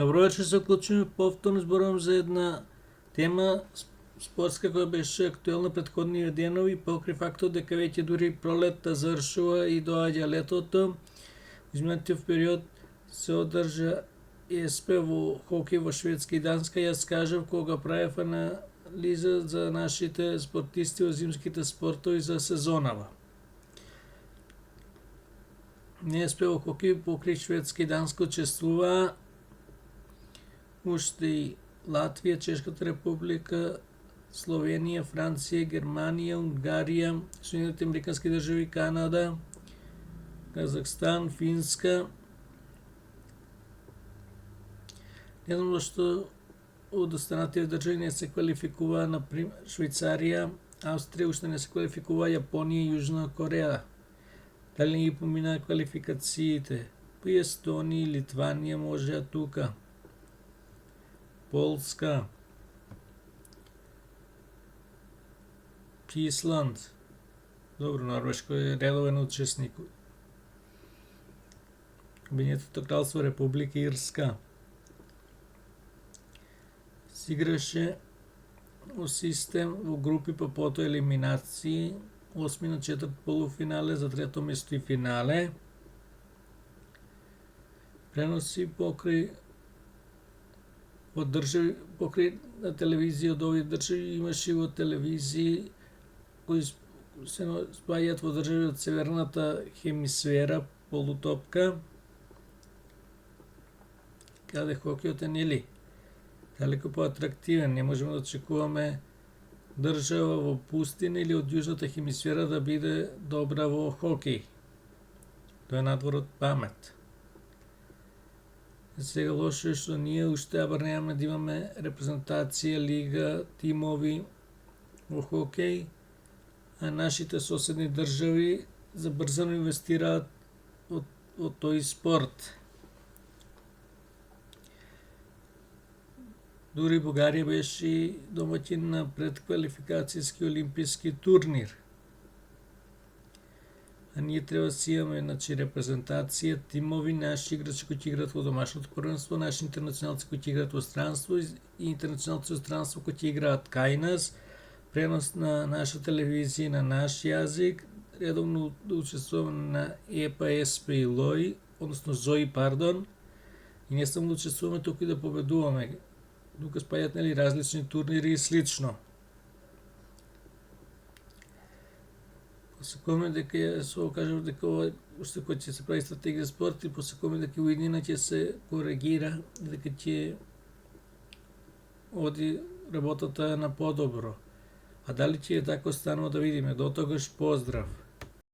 Добро вечер, се вклучуваме повторно зборувам за една тема спортска која беше актуелна претходни денови покрај фактот дека веќе дури пролетта завршува и доаѓа летото. Изминатиот период се одржа ЕСП во хокеј во Шведска и Данска. Јас кажав кога правев анализа за нашите спортисти во зимските спортови за сезонава. ЕСП во хокеј покрај Шведска и Данска учествуваа уште и Латвија, Чешката република, Словенија, Франција, Германија, Унгарија, Соединените американски држави, Канада, Казахстан, Финска. Не знам зашто од останатите држави не се квалификуваа, например Швајцарија, Австрија, уште не се квалификуваа Јапонија и Јужна Кореја. Дали не ги поминаа квалификациите? По Естонија и Литванија можеа тука. Полска, Исланд, добро, Норвешко е редовен учесник. Обединетото кралство, Република Ирска. Се играше во систем во групи па потоа елиминации, 8 на 4 полуфинале за трето место и финале. Преноси покрај од држави, покрај на телевизија од овие држави имаше во телевизии кои се спаѓаат во држави од северната хемисфера, полутопка, каде хокејот е нели далеко поатрактивен. Не можеме да очекуваме држава во пустина или од јужната хемисфера да биде добра во хокеј. Тоа е надвор од памет. Сега лошо е што ние уште абар немаме да имаме репрезентација, лига, тимови во хокеј, а нашите соседни држави забрзано инвестираат во тој спорт. Дури Бугарија беше домаќин на предквалификацијски олимписки турнир. А ние треба да си имаме репрезентација, тимови, наши играчи кои ќе играат во домашното првенство, наши интернационалци кои ќе играат во странство и интернационалци во странство кои ќе играат кај нас, пренос на наша телевизија на наш јазик, редовно да учествуваме на ЕПА, ЕСПА и ЛОИ, односно ЗОИ, пардон, и не само да учествуваме, туку и да победуваме. Тука спаѓаат нели различни турнири и слично. Посекуваме дека ја кажав дека уште кој ќе се прави стратегија спорт и посекуваме дека во иднина ќе се коригира, дека ќе оди работата на подобро. А дали ќе е така останува да видиме. До тогаш поздрав.